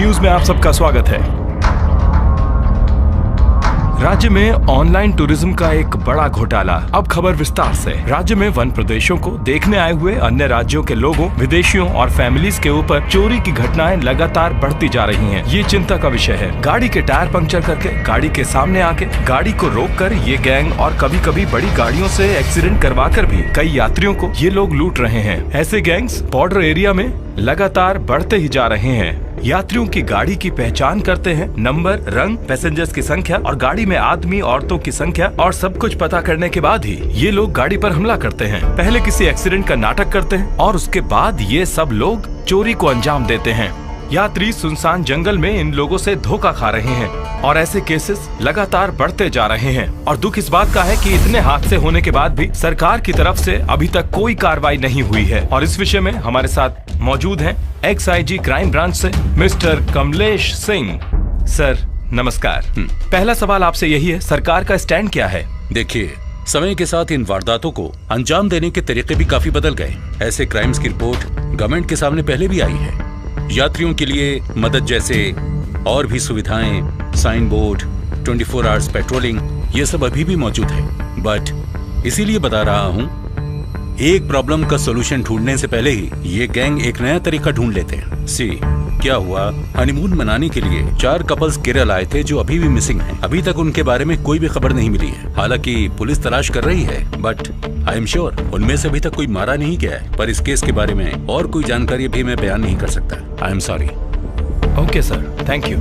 News में आप सबका स्वागत है। राज्य में ऑनलाइन टूरिज्म का एक बड़ा घोटाला। अब खबर विस्तार से। राज्य में वन प्रदेशों को देखने आए हुए अन्य राज्यों के लोगों, विदेशियों और फैमिलीज के ऊपर चोरी की घटनाएं लगातार बढ़ती जा रही हैं। ये चिंता का विषय है। गाड़ी के टायर पंक्चर करके, गाड़ी के सामने आके, गाड़ी को रोककर ये गैंग और कभी कभी बड़ी गाड़ियों से एक्सीडेंट करवाकर भी कई यात्रियों को ये लोग लूट रहे हैं। ऐसे गैंग्स बॉर्डर एरिया में लगातार बढ़ते ही जा रहे हैं। यात्रियों की गाड़ी की पहचान करते हैं, नंबर, रंग, पैसेंजर्स की संख्या और गाड़ी में आदमी औरतों की संख्या और सब कुछ पता करने के बाद ही ये लोग गाड़ी पर हमला करते हैं। पहले किसी एक्सीडेंट का नाटक करते हैं और उसके बाद ये सब लोग चोरी को अंजाम देते हैं। यात्री सुनसान जंगल में इन लोगों से धोखा खा रहे हैं और ऐसे केसेस लगातार बढ़ते जा रहे हैं। और दुख इस बात का है कि इतने हादसे होने के बाद भी सरकार की तरफ से अभी तक कोई कार्रवाई नहीं हुई है। और इस विषय में हमारे साथ मौजूद हैं एक्सआईजी क्राइम ब्रांच से मिस्टर कमलेश सिंह। सर नमस्कार। पहला सवाल आपसे यही है, सरकार का स्टैंड क्या है? देखिए, समय के साथ इन वारदातों को अंजाम देने के तरीके भी काफी बदल गए। ऐसे क्राइम्स की रिपोर्ट गवर्नमेंट के सामने पहले भी आई है। यात्रियों के लिए मदद जैसे और भी सुविधाएं, साइन बोर्ड, 24 आवर्स पेट्रोलिंग, ये सब अभी भी मौजूद है। बट इसीलिए बता रहा हूँ, एक प्रॉब्लम का सोल्यूशन ढूंढने से पहले ही ये गैंग एक नया तरीका ढूंढ लेते हैं। क्या हुआ, हनीमून मनाने के लिए 4 कपल्स केरल आए थे जो अभी भी मिसिंग हैं। अभी तक उनके बारे में कोई भी खबर नहीं मिली है। हालांकि पुलिस तलाश कर रही है, बट आई एम श्योर उनमें से अभी तक कोई मारा नहीं गया है। पर इस केस के बारे में और कोई जानकारी भी मैं बयान नहीं कर सकता। I am sorry. Okay sir, thank you.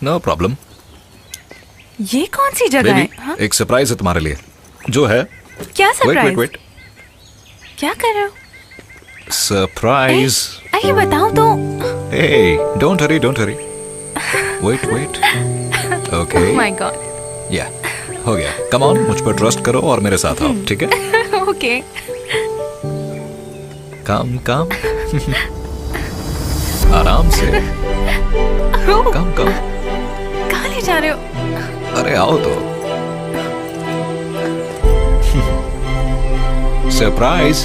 No problem. ये कौन सी जगह है? हाँ? एक सरप्राइज है तुम्हारे लिए, जो है क्या सरप्राइज? वेट क्या कर रहे हो? सरप्राइज। अरे बताओ तो। Hey don't hurry wait okay. Oh my god. या हो गया। कम ऑन, मुझ पर ट्रस्ट करो और मेरे साथ आओ, ठीक है? ओके। कम आराम से। कम कहाँ ले जा रहे हो? अरे आओ तो। सरप्राइज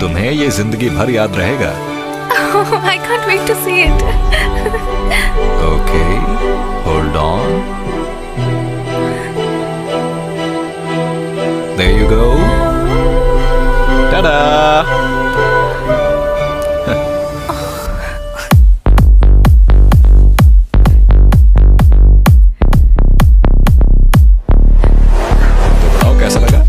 तुम्हें ये जिंदगी भर याद रहेगा। I can't wait to see it. Okay, hold on. There you go. Ta-da! तो बताओ कैसा लगा?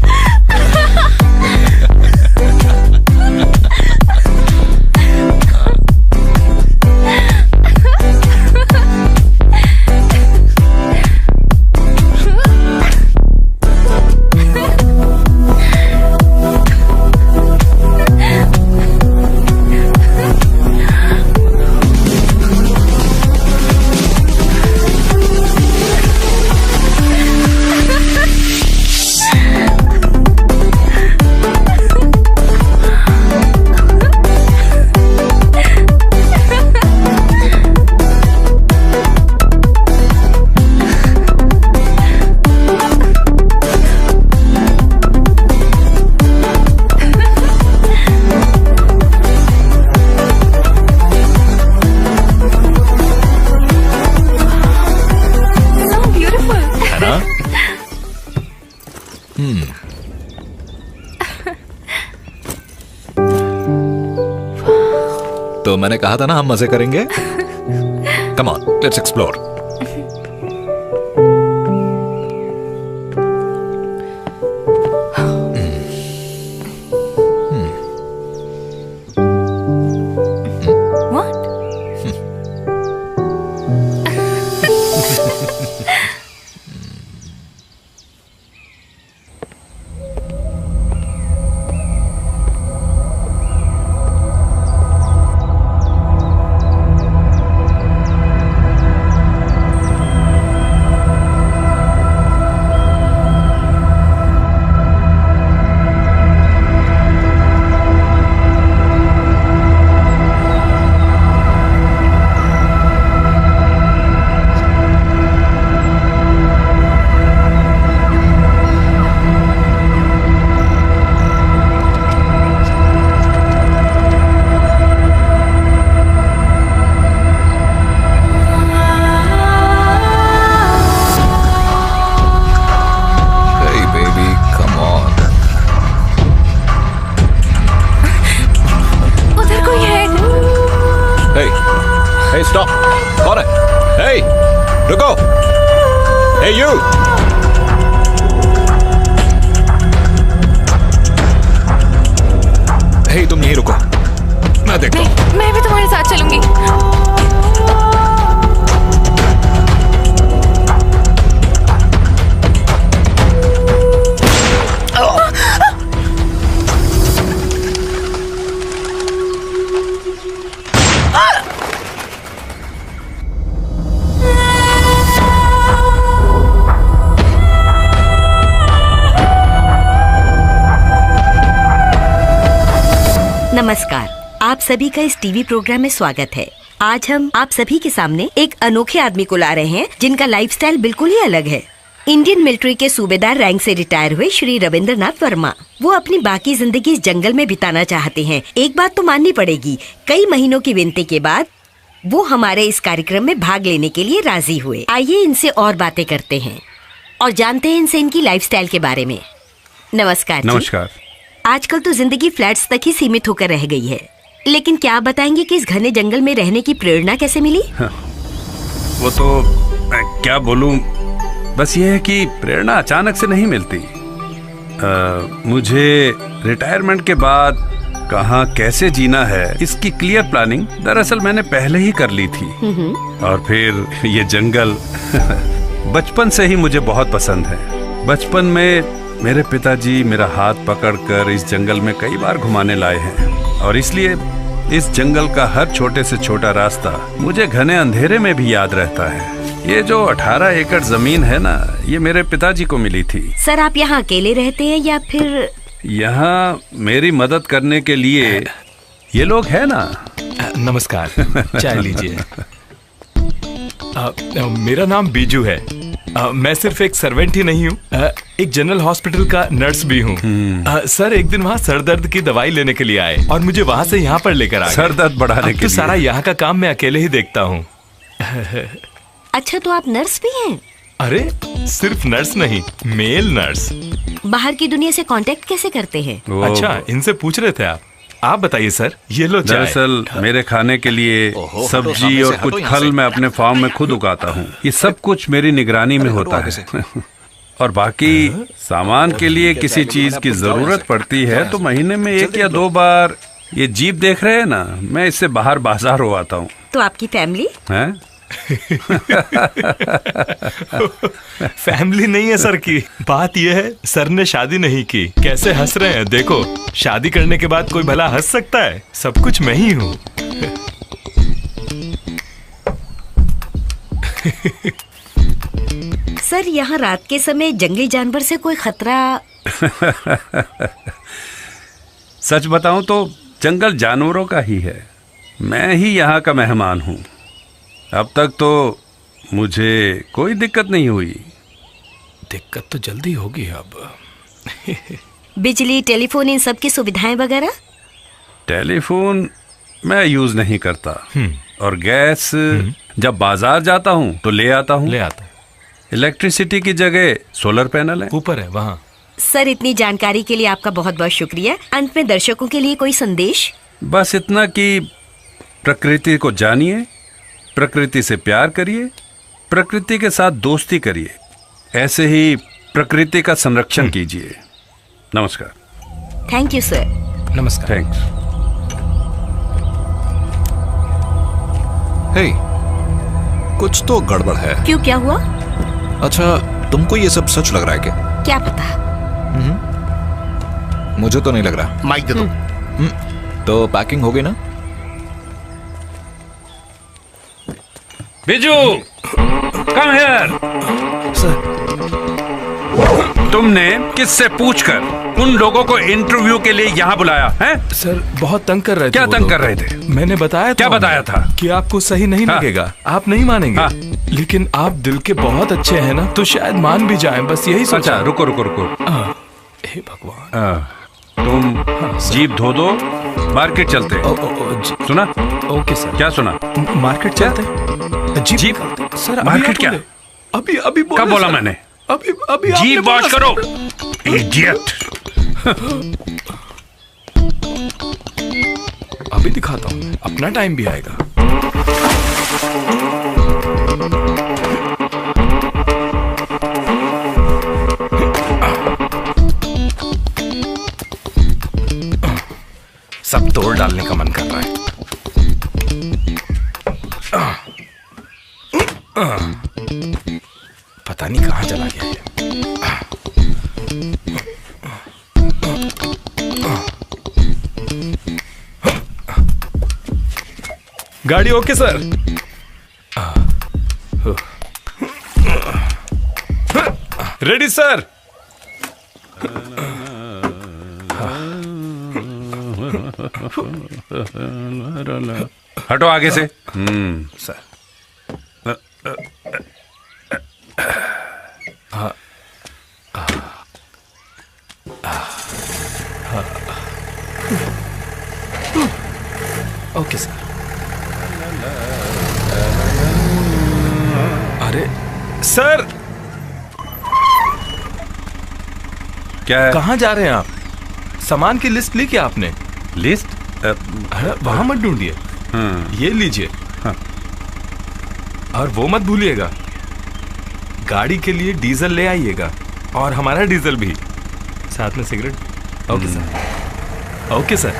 तो मैंने कहा था ना हम मजे करेंगे। Come on, let's explore. Hey, stop! कौन है? Hey, रुको! Hey, you! Hey, तुम यहीं रुको। मैं देखता हूँ। मैं भी तुम्हारे साथ चलूंगी। नमस्कार, आप सभी का इस टीवी प्रोग्राम में स्वागत है। आज हम आप सभी के सामने एक अनोखे आदमी को ला रहे हैं जिनका लाइफस्टाइल बिल्कुल ही अलग है। इंडियन मिलिट्री के सूबेदार रैंक से रिटायर हुए श्री रविंद्रनाथ वर्मा। वो अपनी बाकी जिंदगी इस जंगल में बिताना चाहते हैं। एक बात तो माननी पड़ेगी, कई महीनों की विनती के बाद वो हमारे इस कार्यक्रम में भाग लेने के लिए राजी हुए। आइए इनसे और बातें करते हैं और जानते हैं इनसे इनकी लाइफस्टाइल के बारे में। नमस्कार। नमस्कार। आजकल तो जिंदगी फ्लैट्स तक ही सीमित होकर रह गई है, लेकिन क्या आप बताएंगे कि इस घने जंगल में रहने की प्रेरणा कैसे मिली? वो तो मैं क्या बोलूं, बस ये है कि प्रेरणा अचानक से नहीं मिलती। मुझे रिटायरमेंट के बाद कहाँ कैसे जीना है इसकी क्लियर प्लानिंग दरअसल मैंने पहले ही कर ली थी। और फिर ये जंगल बचपन से ही मुझे बहुत पसंद है। बचपन में मेरे पिताजी मेरा हाथ पकड़कर इस जंगल में कई बार घुमाने लाए हैं और इसलिए इस जंगल का हर छोटे से छोटा रास्ता मुझे घने अंधेरे में भी याद रहता है। ये जो 18 एकड़ जमीन है ना, ये मेरे पिताजी को मिली थी। सर आप यहाँ अकेले रहते हैं या फिर? यहाँ मेरी मदद करने के लिए ये लोग हैं ना। नमस्कार, चाय लीजिए। मेरा नाम बीजू है। मैं सिर्फ एक सर्वेंट ही नहीं हूँ, एक जनरल हॉस्पिटल का नर्स भी हूँ। सर एक दिन वहाँ सर दर्द की दवाई लेने के लिए आए और मुझे वहाँ से यहाँ पर लेकर आ गए। सर दर्द बढ़ाने के लिए? सारा यहाँ का काम मैं अकेले ही देखता हूँ। अच्छा तो आप नर्स भी हैं? अरे सिर्फ नर्स नहीं, मेल नर्स। बाहर की दुनिया से कांटेक्ट कैसे करते हैं? अच्छा इनसे पूछ रहे थे आप बताइए सर। ये लो चाय। दरअसल मेरे खाने के लिए सब्जी और कुछ फल मैं अपने फार्म में खुद उगाता हूँ। ये सब कुछ मेरी निगरानी में होता है। और बाकी सामान के लिए किसी चीज की जरूरत पड़ती है तो महीने में 1 या 2 बार, ये जीप देख रहे हैं ना, मैं इससे बाहर बाजार हो आता हूँ। तो आपकी फैमिली है? फैमिली नहीं है सर की बात यह है, सर ने शादी नहीं की। कैसे हंस रहे हैं देखो, शादी करने के बाद कोई भला हंस सकता है? सब कुछ मैं ही हूँ। सर यहाँ रात के समय जंगली जानवर से कोई खतरा? सच बताऊं तो जंगल जानवरों का ही है, मैं ही यहाँ का मेहमान हूँ। अब तक तो मुझे कोई दिक्कत नहीं हुई। दिक्कत तो जल्दी होगी अब। बिजली, टेलीफोन, इन सब की सुविधाएं वगैरह? टेलीफोन मैं यूज नहीं करता और गैस जब बाजार जाता हूँ तो ले आता हूँ। इलेक्ट्रिसिटी की जगह सोलर पैनल है, ऊपर है वहाँ। सर इतनी जानकारी के लिए आपका बहुत बहुत शुक्रिया। अंत में दर्शकों के लिए कोई संदेश? बस इतना कि प्रकृति को जानिए, प्रकृति से प्यार करिए, प्रकृति के साथ दोस्ती करिए, ऐसे ही प्रकृति का संरक्षण कीजिए। नमस्कार। Thank you sir. नमस्कार। थैंक्स। हे, कुछ तो गड़बड़ है। क्यों, क्या हुआ? अच्छा तुमको ये सब सच लग रहा है क्या पता? मुझे तो नहीं लग रहा। माइक दे दो। तो पैकिंग हो गई ना? Biju, come here. सर तुमने किससे पूछकर उन लोगों को इंटरव्यू के लिए यहाँ बुलाया है? सर बहुत तंग कर रहे थे। क्या वो तंग लोग। कर रहे थे? मैंने बताया क्या बताया था? कि आपको सही नहीं लगेगा, आप नहीं मानेंगे। लेकिन आप दिल के बहुत अच्छे हैं ना, तो शायद मान भी जाएं, बस यही सोचा। अच्छा रुको रुको रुको। हे भगवान। तुम जीप धो दो, मार्केट चलते। सुना? Okay sir. क्या सुना? मार्केट चलते? जीप सर, मार्केट क्या? अभी कब बोला मैंने? अभी जीप वॉश करो, इडियट। अभी दिखाता हूँ, अपना टाइम भी आएगा। सब तोड़ डालने का मन कर रहा है। पता नहीं कहाँ चला गया ये। गाड़ी ओके सर। Ready sir. हटो आगे से। Sir okay sir. अरे सर, क्या है? कहाँ जा रहे हैं आप? सामान की लिस्ट ली क्या आपने? लिस्ट? वहां मत ढूंढिए, ये लीजिए। और वो मत भूलिएगा, गाड़ी के लिए डीजल ले आइएगा, और हमारा डीजल भी साथ में, cigarette. Okay sir. Okay sir.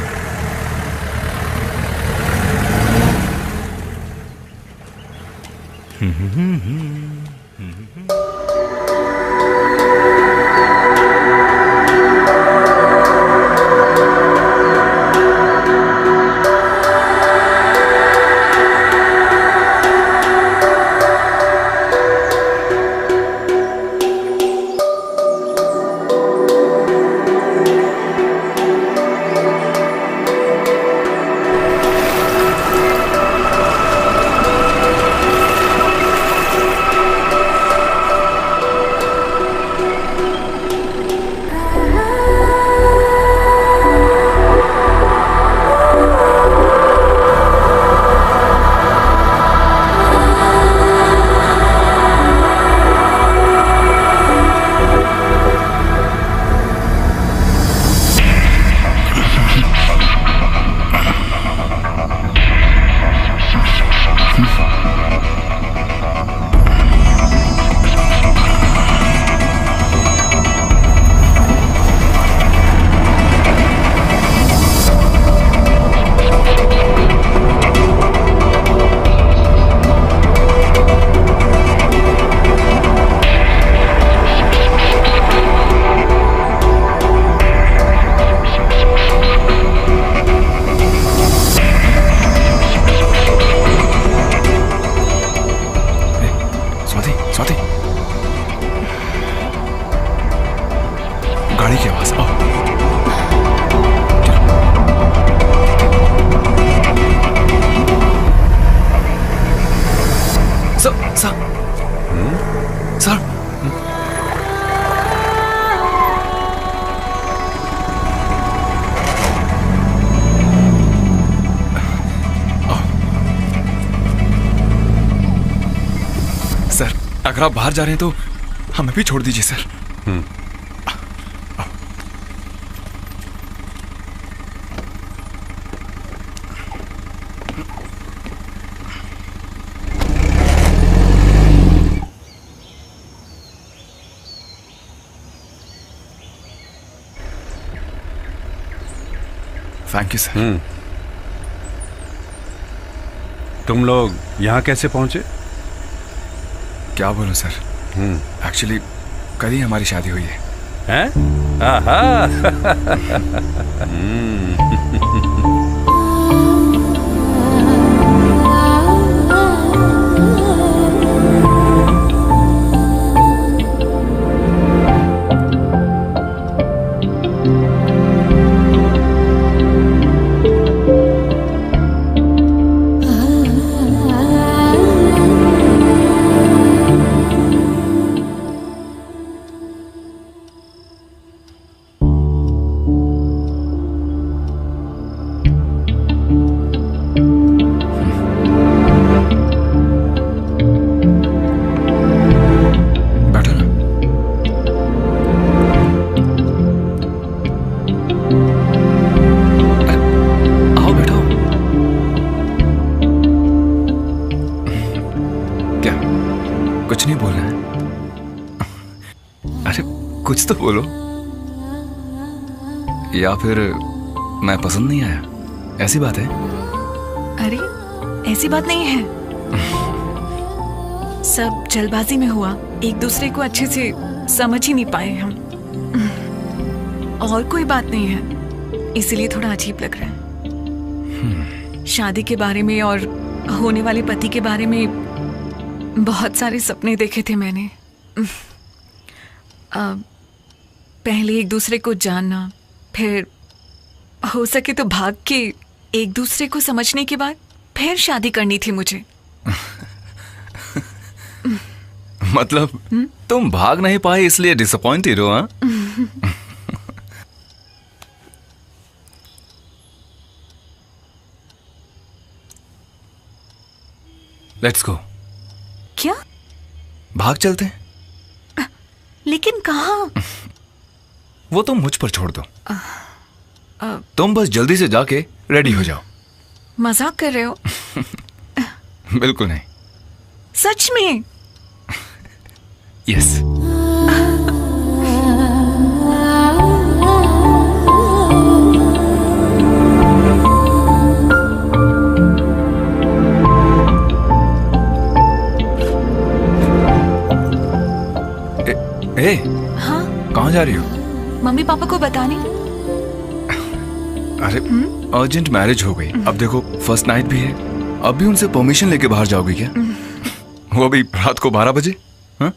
अगर आप बाहर जा रहे हैं तो हमें भी छोड़ दीजिए सर। Thank you sir. तुम लोग यहाँ कैसे पहुंचे? क्या बोलूं सर, एक्चुअली कल ही हमारी शादी हुई है। हैं? आहा। कुछ तो बोलो, या फिर मैं पसंद नहीं आया, ऐसी बात है? अरे ऐसी बात नहीं है, सब जल्दबाजी में हुआ, एक दूसरे को अच्छे से समझ ही नहीं पाए हम। और कोई बात नहीं है, इसलिए थोड़ा अजीब लग रहा है। शादी के बारे में और होने वाले पति के बारे में बहुत सारे सपने देखे थे मैंने। पहले एक दूसरे को जानना, फिर हो सके तो भाग के एक दूसरे को समझने के बाद फिर शादी करनी थी मुझे। मतलब तुम भाग नहीं पाए इसलिए डिसअपॉइंटेड हो? हाँ, लेट्स गो। क्या? भाग चलते हैं। लेकिन कहाँ? वो तुम मुझ पर छोड़ दो। तुम बस जल्दी से जाके रेडी हो जाओ। मजाक कर रहे हो? बिल्कुल नहीं। सच में? यस। जा रही हो? मम्मी पापा को बताने। अरे अर्जेंट मैरिज हो गई, अब देखो फर्स्ट नाइट भी है, अब भी उनसे परमिशन लेके बाहर जाओगी क्या? वो भी रात को 12 बजे? हाँ?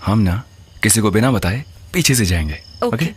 हम ना किसी को बिना बताए पीछे से जाएंगे। ओके?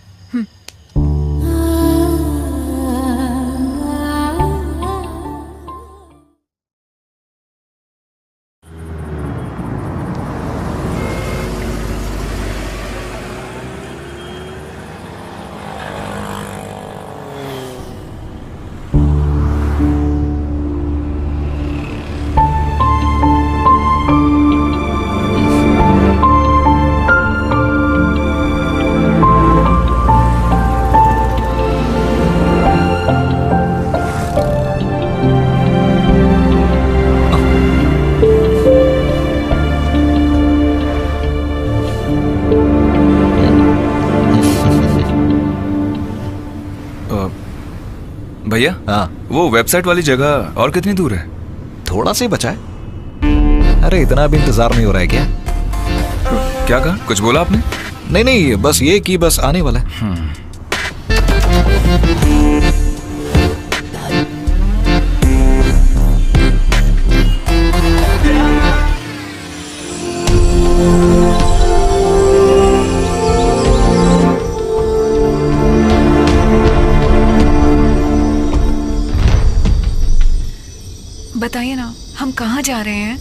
भैया, हाँ, वो वेबसाइट वाली जगह और कितनी दूर है? थोड़ा सा ही बचा है। अरे इतना भी इंतजार नहीं हो रहा है क्या? क्या कहा? कुछ बोला आपने? नहीं नहीं, बस ये कि बस आने वाला है। बताइए ना, हम कहाँ जा रहे हैं?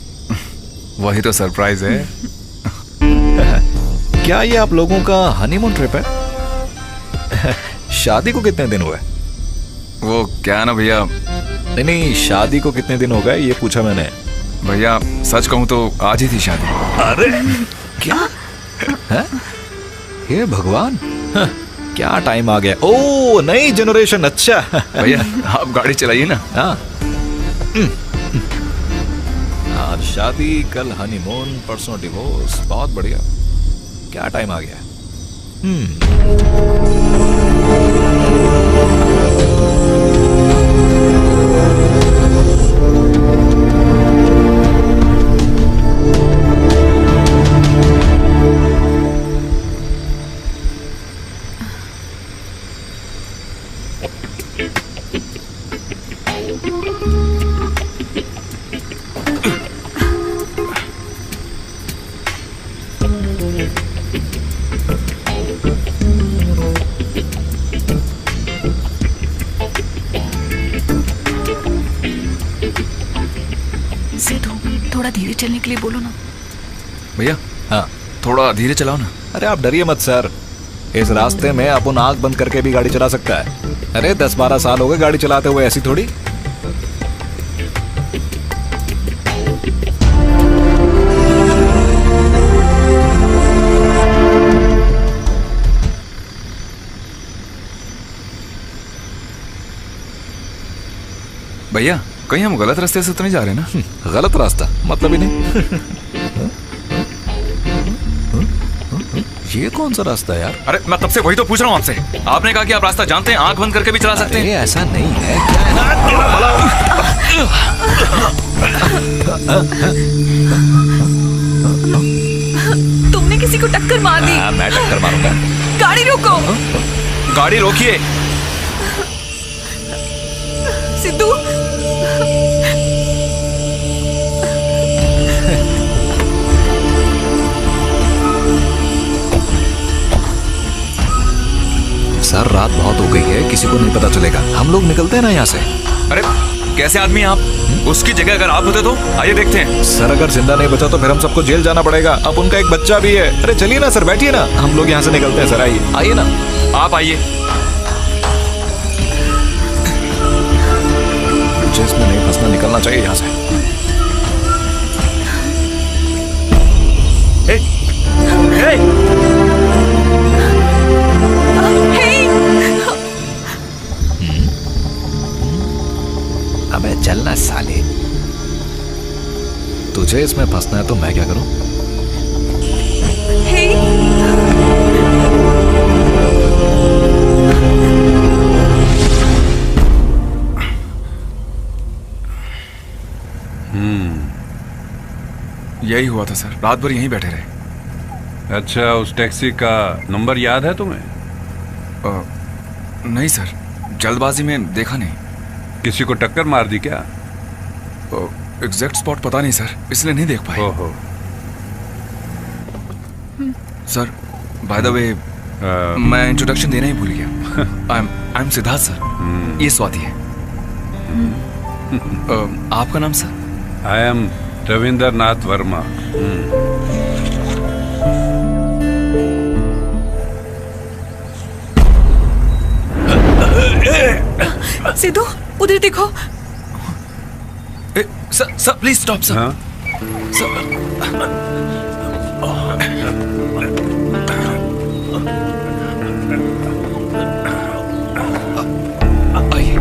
वही तो सरप्राइज है। क्या ये आप लोगों का हनीमून ट्रिप है? शादी को कितने दिन हुए? वो क्या ना भैया, नहीं नहीं, शादी को कितने दिन हो गए ये पूछा मैंने। भैया सच कहूँ तो आज ही थी शादी। अरे क्या है? हे भगवान, क्या टाइम आ गया। ओ नई जनरेशन। अच्छा भैया आप गाड़ी चलाइए ना। हाँ, आज शादी, कल हनीमून, परसों डिवोर्स। बहुत बढ़िया, क्या टाइम आ गया। थोड़ा धीरे चलने के लिए बोलो ना। भैया हाँ, थोड़ा धीरे चलाओ ना। अरे आप डरिए मत सर, इस रास्ते में अपन आंख बंद करके भी गाड़ी चला सकता है। अरे 10-12 साल हो गए गाड़ी चलाते हुए, ऐसी थोड़ी। भैया कहीं हम गलत रास्ते से तो नहीं जा रहे ना? गलत रास्ता मतलब ही नहीं। ये कौन सा रास्ता है यार? अरे मैं तब से वही तो पूछ रहा हूँ आपसे। आपने कहा कि आप रास्ता जानते हैं, आंख बंद करके भी चला सकते हैं। ऐसा नहीं है। तुमने किसी को टक्कर मार दी। मैं टक्कर मारूंगा। गाड़ी रोको। गाड़ी रोकिए। सिद्धू, सर रात बहुत हो गई है, किसी को नहीं पता चलेगा। हम लोग निकलते हैं ना यहाँ से। अरे कैसे आदमी आप? उसकी जगह अगर आप होते तो आइए देखते हैं। सर अगर जिंदा नहीं बचा तो फिर हम सबको जेल जाना पड़ेगा। अब उनका एक बच्चा भी है। अरे चलिए ना सर, बैठिए ना, हम लोग यहाँ से निकलते हैं। सर आइए, आइए ना। आप आइए। मुझे इसमें नहीं फंसना, निकलना चाहिए यहाँ से। अबे चलना साले, तुझे इसमें फंसना है तो मैं क्या करूं? यही हुआ था सर, रात भर यहीं बैठे रहे। अच्छा, उस टैक्सी का नंबर याद है तुम्हें? नहीं सर, जल्दबाजी में देखा नहीं। किसी को टक्कर मार दी क्या? एग्जैक्ट स्पॉट पता नहीं सर, इसलिए नहीं देख पाए। ओहो। सर बाय द वे, मैं इंट्रोडक्शन देना ही भूल गया। आई एम सिद्धार्थ सर, ये स्वाति है। आपका नाम sir? I am Rabindranath Verma. Sidhu, उधर देखो। Sir please stop sir. हाँ? आइए।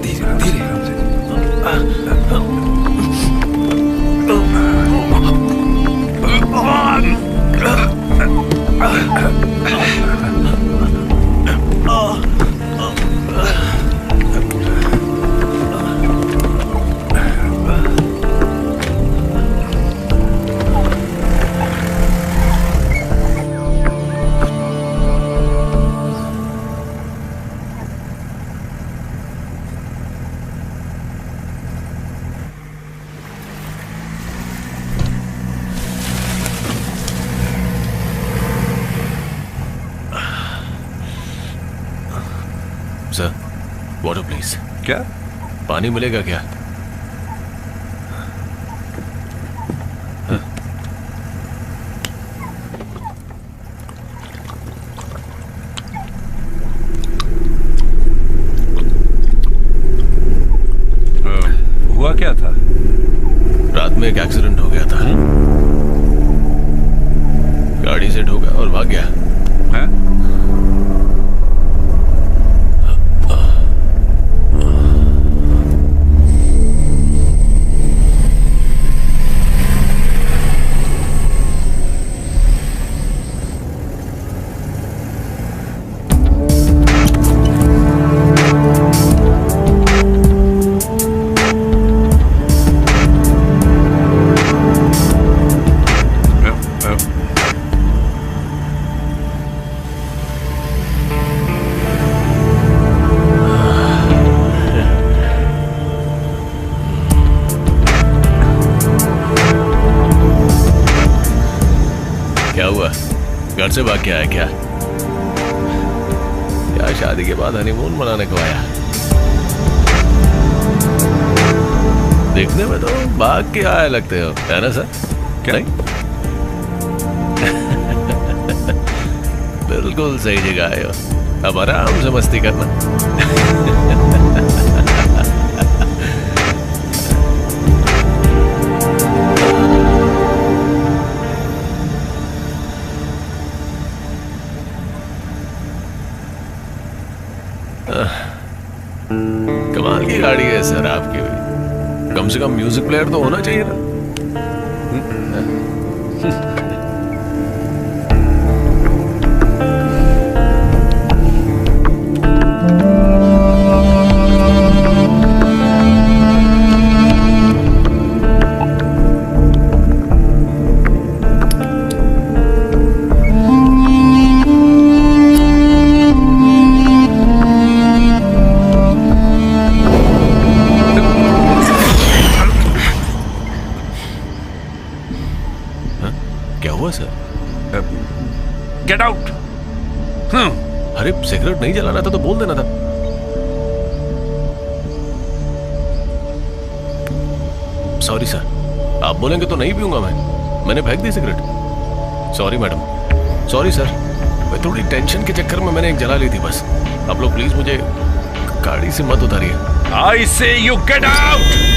धीरे धीरे। Sir, water please. क्या? पानी मिलेगा क्या? हुआ क्या था? रात में एक एक्सीडेंट हो गया था। गाड़ी से ठोका और भाग गया। है? घर से भाग के आया क्या? क्या शादी के बाद हनीमून मनाने को आया? देखने में तो भाग के आए लगते हो, है ना सर? क्या? बिल्कुल सही जगह आए हो। अब आराम से मस्ती करना। कमाल की गाड़ी है सर आपकी भी। कम से कम म्यूजिक प्लेयर तो होना चाहिए ना। Get out. अरे सिगरेट नहीं जलाना था तो बोल देना था। सॉरी सर, आप बोलेंगे तो नहीं पीऊंगा मैंने फेंक दी cigarette. Sorry madam, sorry sir, मैं थोड़ी टेंशन के चक्कर में मैंने एक जला ली थी बस। आप लोग प्लीज मुझे गाड़ी से मत उतारिए। आई से यू गेट आउट।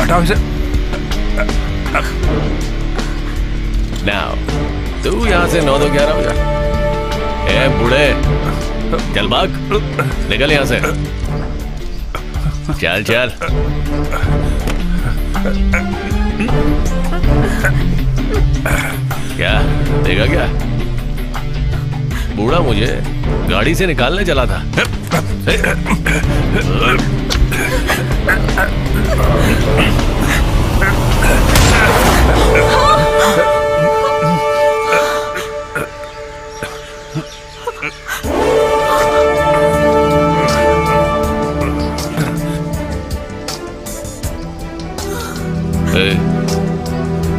हटाओ इसे। नाउ तू यहाँ से 9-11 हो जा। ए बूढ़े, चल भाग, निकल यहाँ से। चल चल। क्या देखा क्या? बूढ़ा मुझे गाड़ी से निकालने चला था।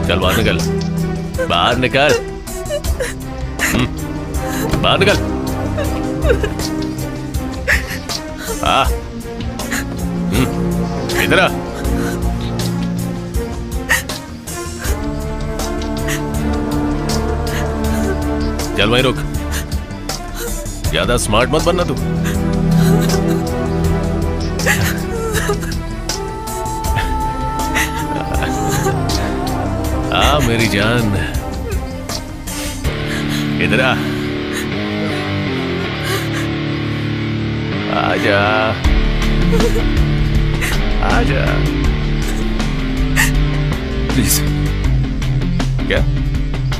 चल बाहर निकल, बाहर निकल, बाहर निकल। इधर आ। चल वहीं रुक, ज्यादा स्मार्ट मत बनना तू। मेरी जान, इधर आ। आजा, आजा। प्लीज। क्या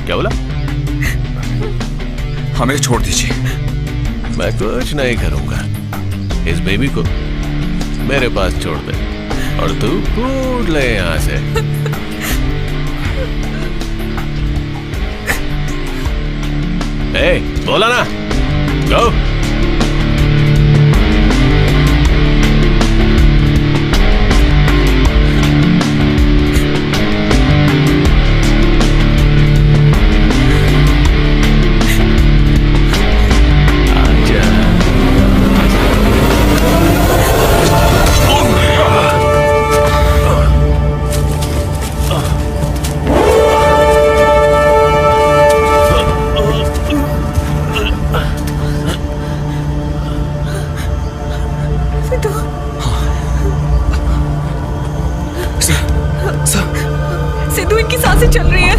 क्या बोला? हमें छोड़ दीजिए। मैं कुछ नहीं करूंगा। इस बेबी को मेरे पास छोड़ दे और तू कूद ले यहाँ से। ए, बोला ना, गो। सिद्धू, इनकी सांसें चल रही है।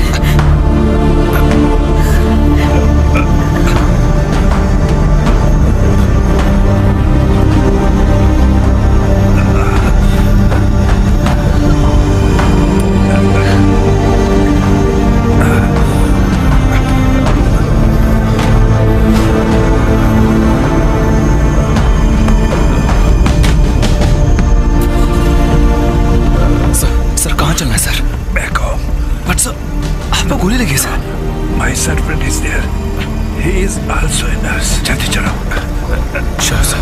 सर कहाँ चलना है sir? Back home. But sir आपको गोली लगी sir. My servant is there. He is also a nurse. जल्दी चलो। Sure sir.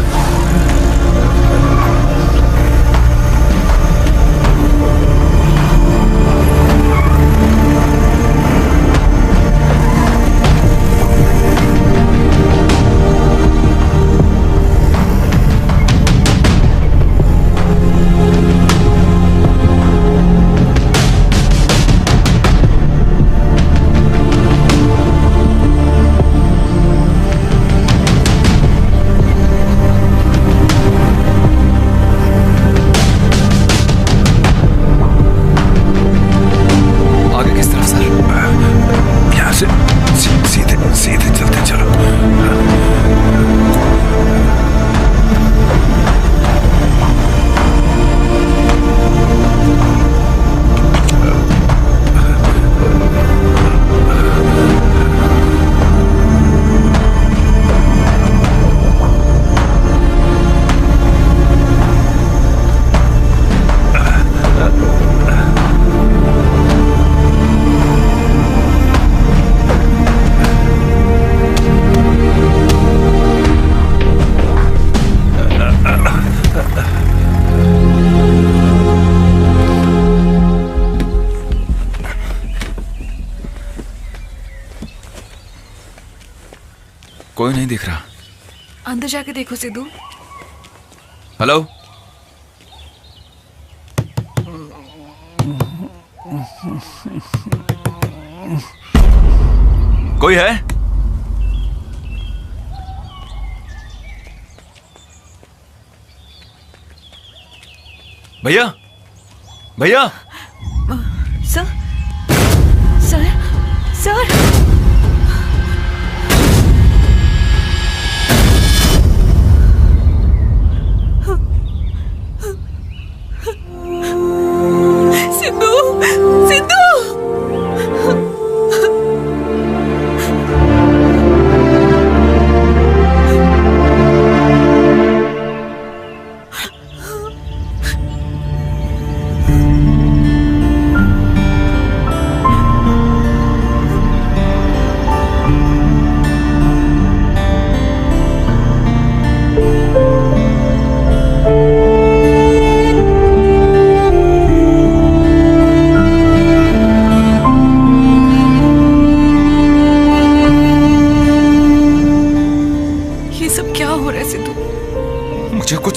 कोई नहीं दिख रहा। अंदर जाके देखो सिद्धू। हेलो, कोई है? भैया, भैया। Sir, sir, sir.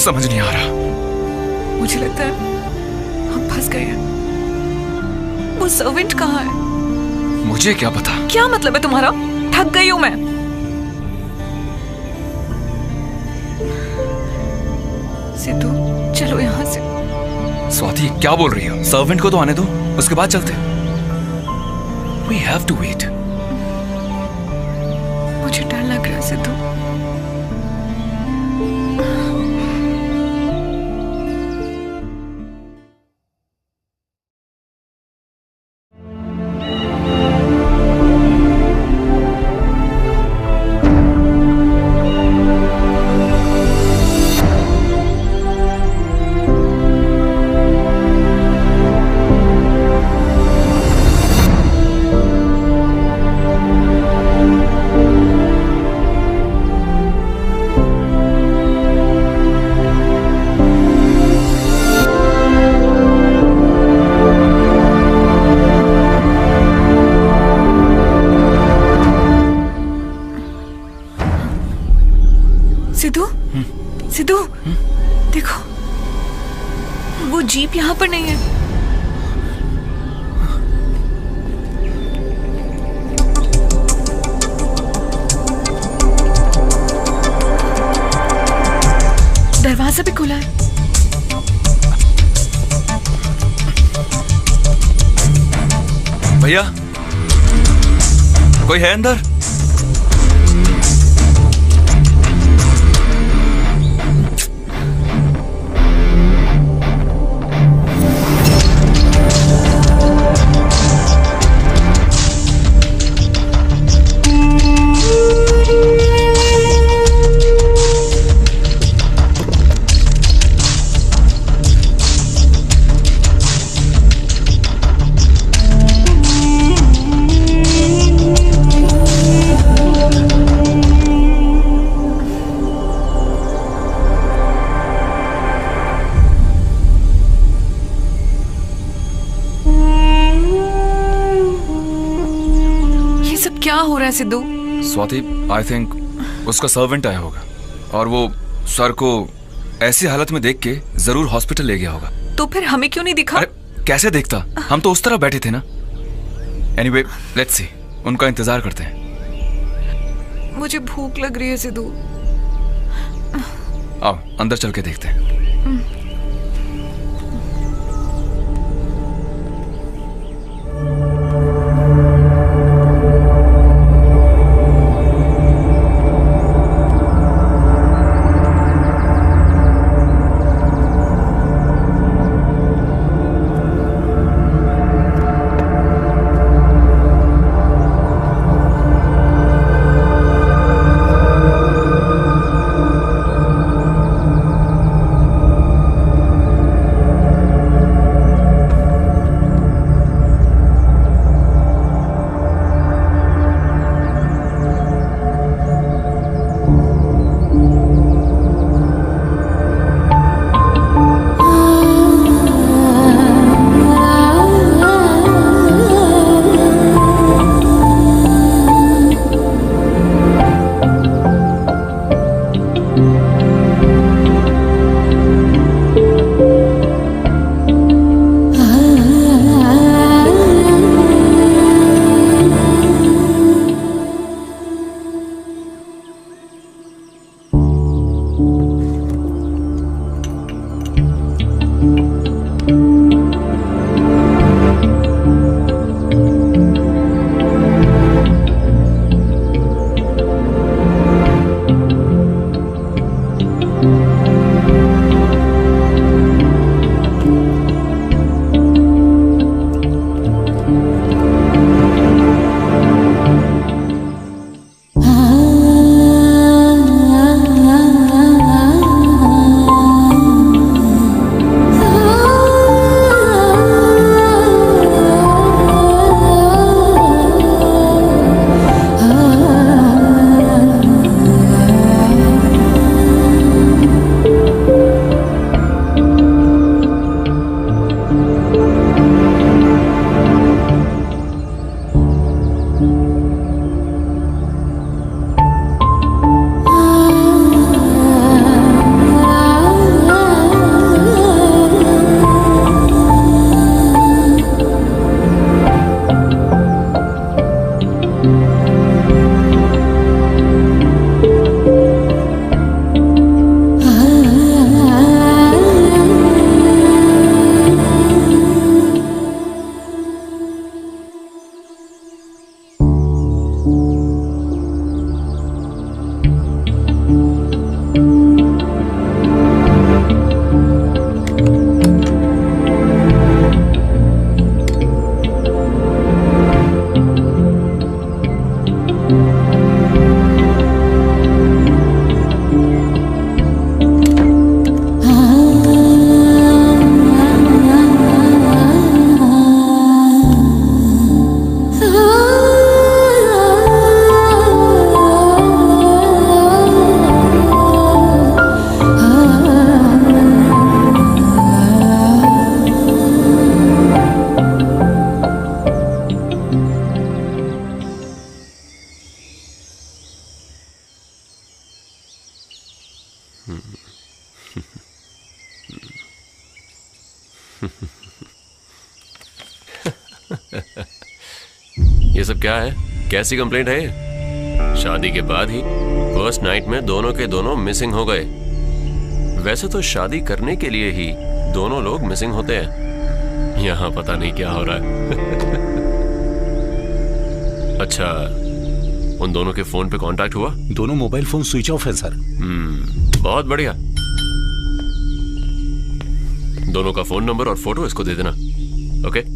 समझ नहीं आ रहा। मुझे लगता है हम फंस गए हैं। वो सर्वेंट कहाँ है? मुझे क्या पता। क्या मतलब है तुम्हारा? थक गई हूं मैं। सिद्धू चलो यहाँ से। स्वाति क्या बोल रही हो? सर्वेंट को तो आने दो, उसके बाद चलते। We have to wait. मुझे डर लग रहा है सिद्धू। सिद्धू, सिद्धू, देखो वो जीप यहाँ पर नहीं है। दरवाजा भी खुला है। भैया कोई है अंदर? क्या हो रहा है सिद्धू? स्वाति आई थिंक उसका सर्वेंट आया होगा और वो सर को ऐसी हालत में देख के जरूर हॉस्पिटल ले गया होगा। तो फिर हमें क्यों नहीं दिखा? अरे कैसे देखता, हम तो उस तरफ बैठे थे ना। एनीवे लेट्स सी, उनका इंतजार करते हैं। मुझे भूख लग रही है सिद्धू। आओ अंदर चल के देखते हैं। ये सब क्या है? कैसी कंप्लेंट है ये? शादी के बाद ही फर्स्ट नाइट में दोनों के दोनों मिसिंग हो गए। वैसे तो शादी करने के लिए ही दोनों लोग मिसिंग होते हैं। यहाँ पता नहीं क्या हो रहा है। अच्छा, उन दोनों के फोन पे कांटेक्ट हुआ? दोनों मोबाइल फोन स्विच ऑफ है सर। बहुत बढ़िया। दोनों का फोन नंबर और फोटो इसको दे देना। ओके?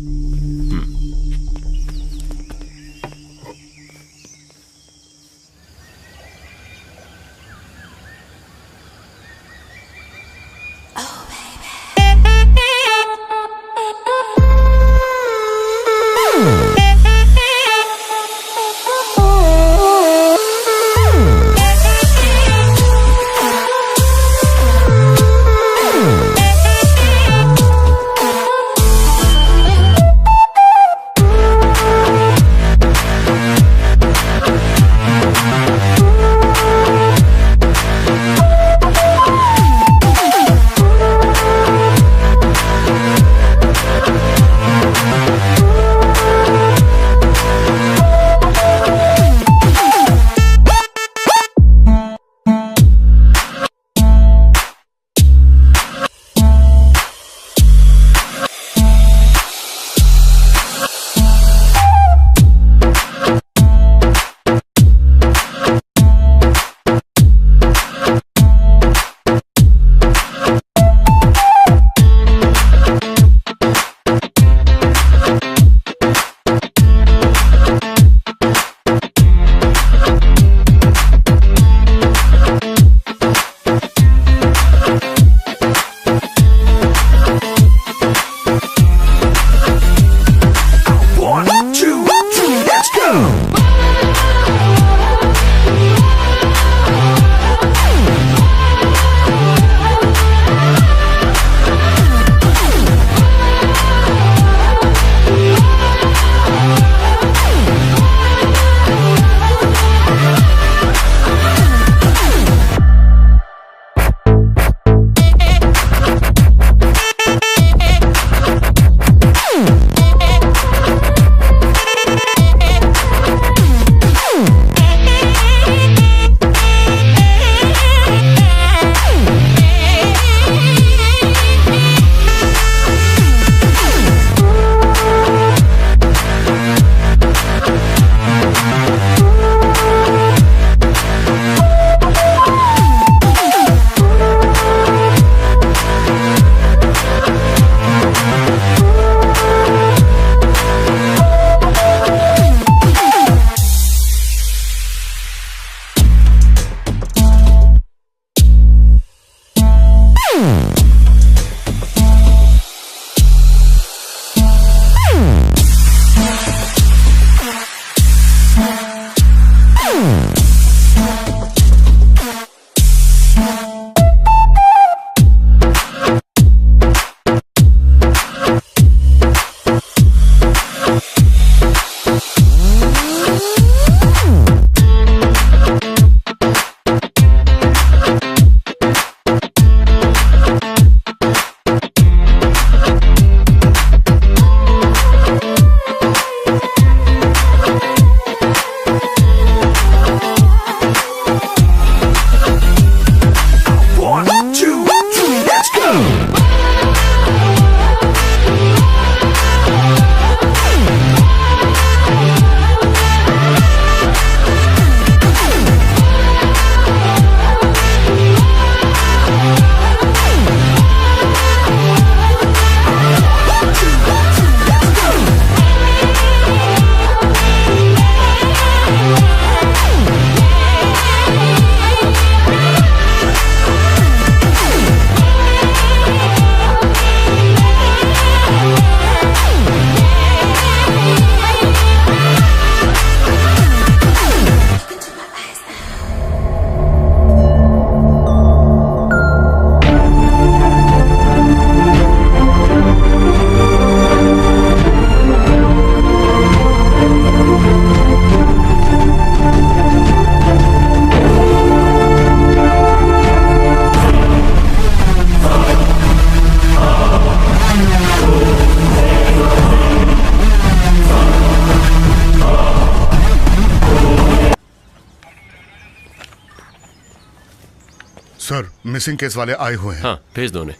सर, मिसिंग केस वाले आए हुए हैं। हाँ, भेज दो उन्हें।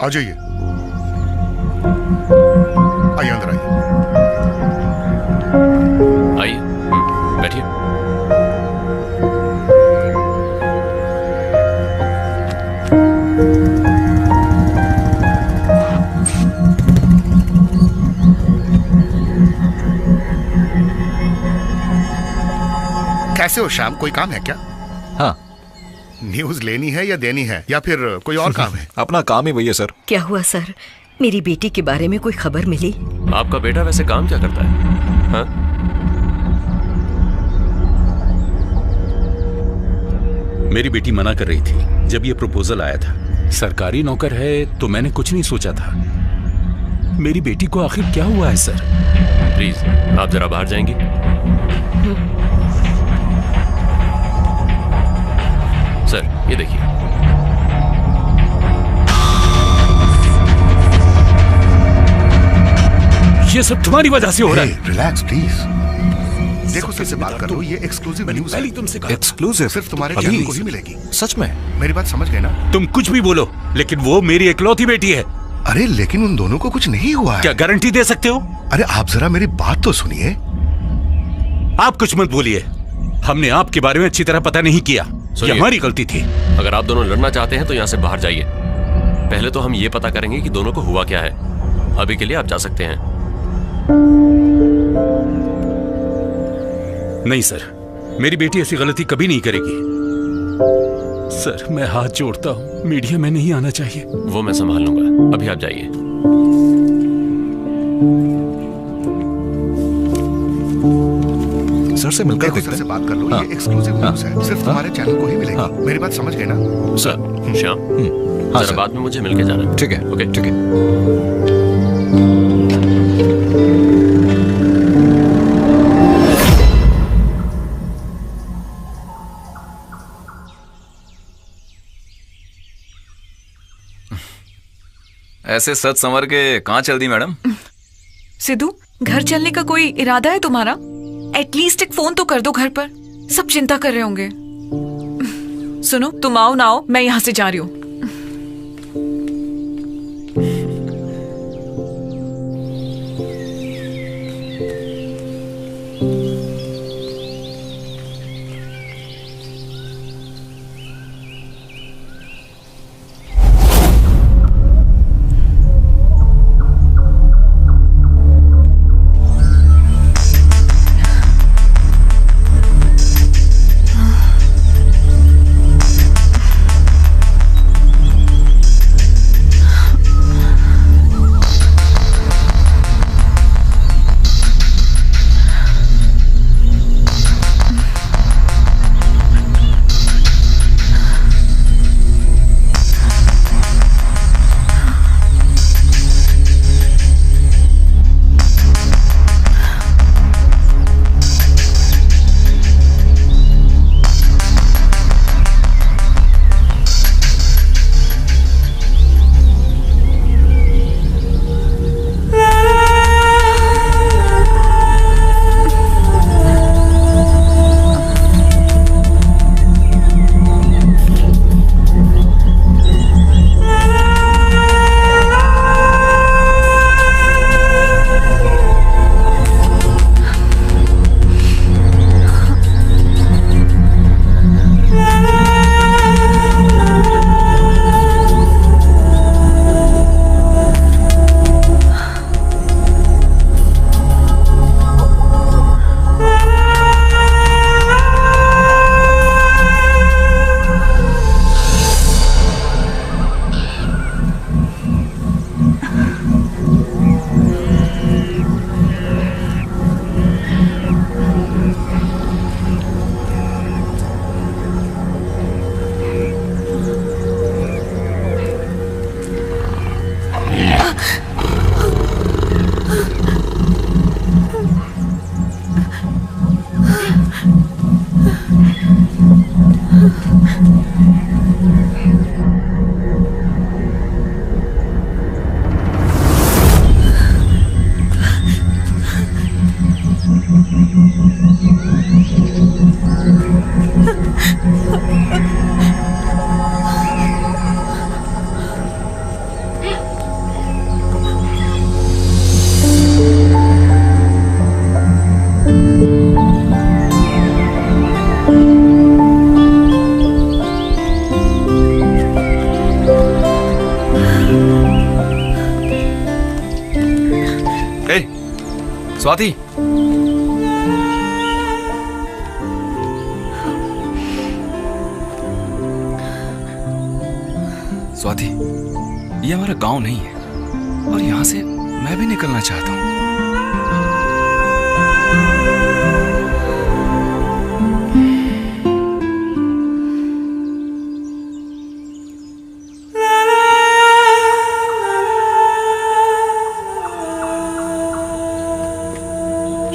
आ जाइए, आइए अंदर आइए। आइए, बैठिए। कैसे हो श्याम, कोई काम है क्या? हाँ। न्यूज लेनी है या देनी है, या फिर कोई और काम है? अपना काम ही वही है सर। क्या हुआ सर, मेरी बेटी के बारे में कोई खबर मिली? आपका बेटा वैसे काम क्या करता है? हाँ? मेरी बेटी मना कर रही थी जब ये प्रपोजल आया था। सरकारी नौकर है तो मैंने कुछ नहीं सोचा था। मेरी बेटी को आखिर क्या हुआ है सर? प्लीज आप जरा बाहर जाएंगी? सर, ये देखिए। ये सब तुम्हारी वजह से हो रहा है। Relax please. देखो सर से बात कर लो, ये एक्सक्लूसिव न्यूज़ है। तुमसे एक्सक्लूसिव? सिर्फ तुम्हारे चैनल को ही मिलेगी। सच में? मेरी बात समझ गए ना? तुम कुछ भी बोलो, लेकिन वो मेरी इकलौती बेटी है। अरे लेकिन उन दोनों को कुछ नहीं हुआ है। क्या गारंटी दे सकते हो? अरे आप जरा मेरी बात तो सुनिए। आप कुछ मत बोलिए। हमने आपके बारे में अच्छी तरह पता नहीं किया। ये हमारी गलती थी। अगर आप दोनों लड़ना चाहते हैं तो यहाँ से बाहर जाइए। पहले तो हम ये पता करेंगे कि दोनों को हुआ क्या है। अभी के लिए आप जा सकते हैं। नहीं सर, मेरी बेटी ऐसी गलती कभी नहीं करेगी। सर, मैं हाथ जोड़ता हूँ, मीडिया में नहीं आना चाहिए। वो मैं संभाल लूंगा, अभी आप जाइए। सर से मिलकर देखो सर से बात कर लो। ये एक्सक्लूसिव न्यूज़ है, सिर्फ तुम्हारे चैनल को ही मिलेगी। मेरी बात समझ गए ना? सर, श्याम, हाँ जरा बाद में मुझे मिलके जाना। ठीक है, ओके, ठीक है। ऐसे सच संवर के कहाँ चल दी मैडम? सिद्धू, घर चलने का कोई इरादा है तुम्हारा? एटलीस्ट एक फोन तो कर दो घर पर। सब चिंता कर रहे होंगे। सुनो, तुम आओ ना आओ, मैं यहाँ से जा रही हूँ। स्वाति, स्वाति, ये हमारा गांव नहीं है और यहाँ से मैं भी निकलना चाहता हूँ।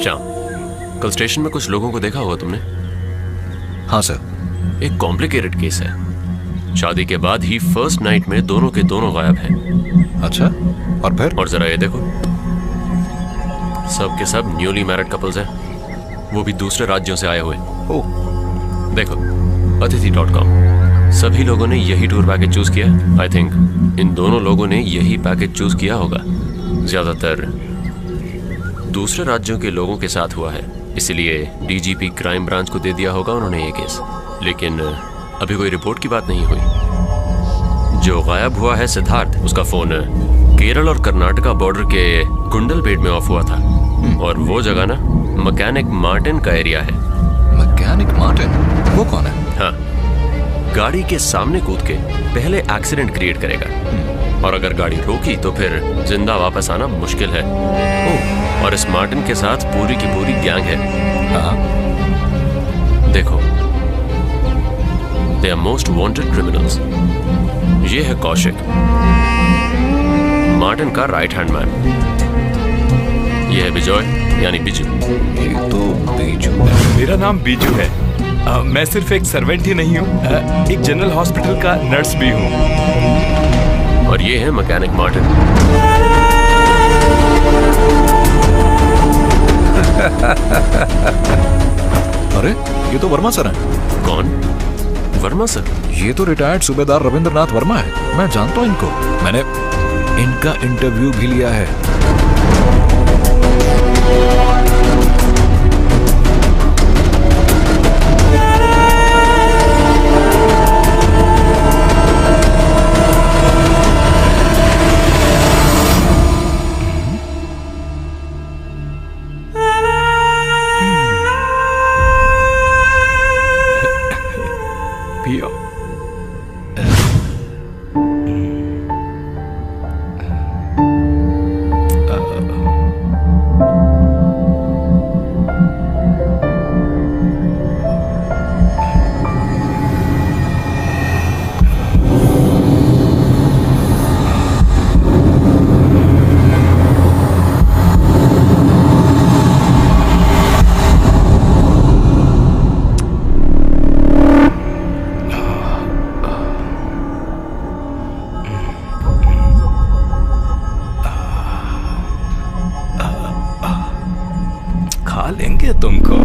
श्याम, कल स्टेशन में कुछ लोगों को देखा हुआ तुमने? हाँ सर। एक कॉम्प्लिकेटेड केस है। शादी के बाद ही फर्स्ट नाइट में दोनों के दोनों गायब हैं। अच्छा, और फिर? और जरा ये देखो, सब के सब न्यूली मैरिड कपल्स हैं, वो भी दूसरे राज्यों से आए हुए। ओह। देखो, Aditi.com, सभी लोगों ने यही टूर पैकेज चूज किया। आई थिंक इन दोनों लोगों ने यही पैकेज चूज किया होगा। ज्यादातर दूसरे राज्यों के लोगों के साथ हुआ है, इसलिए डीजीपी क्राइम ब्रांच को दे दिया होगा उन्होंने ये केस। लेकिन अभी कोई रिपोर्ट की बात नहीं हुई। जो गायब हुआ है सिद्धार्थ, उसका फोन केरल और कर्नाटका बॉर्डर के गुंडलपेट में ऑफ हुआ था। और वो जगह ना मैकेनिक मार्टिन का एरिया है। Mechanic Martin? वो कौन है? हाँ, गाड़ी के सामने कूद के पहले एक्सीडेंट क्रिएट करेगा और अगर गाड़ी रोकी तो फिर जिंदा वापस आना मुश्किल है। और इस मार्टिन के साथ पूरी की पूरी गैंग है। हाँ। देखो, they are most wanted criminals. ये है कौशिक, मार्टिन का राइट हैंड मैन। ये है बिजॉय यानी बिजू। ये तो बीजू है। मेरा नाम बीजू है। मैं सिर्फ एक सर्वेंट ही नहीं हूँ, एक जनरल हॉस्पिटल का नर्स भी हूँ। और ये है मैकेनिक मार्टिन। अरे, ये तो वर्मा सर हैं। कौन? वर्मा सर? ये तो रिटायर्ड सूबेदार रविंद्रनाथ वर्मा है। मैं जानता हूँ इनको, मैंने इनका इंटरव्यू भी लिया है। लेंगे तुमको।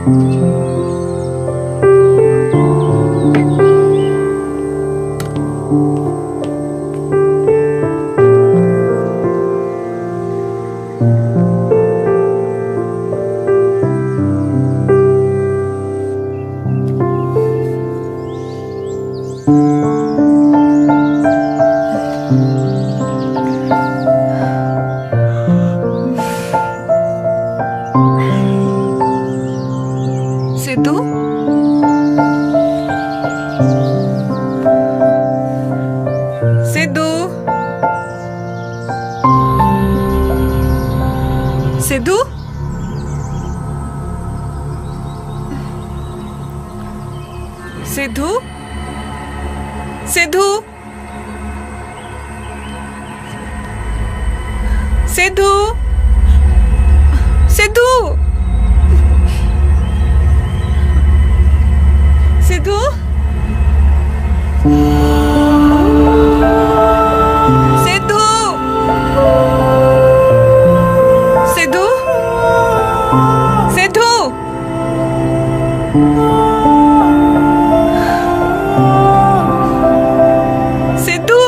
सिद्धू, सिद्धू, सिद्धू, सिद्धू, सिद्धू, सिद्धू, सिद्धू, सिद्धू, सिद्धू, सिद्धू, सिद्धू, सिद्धू,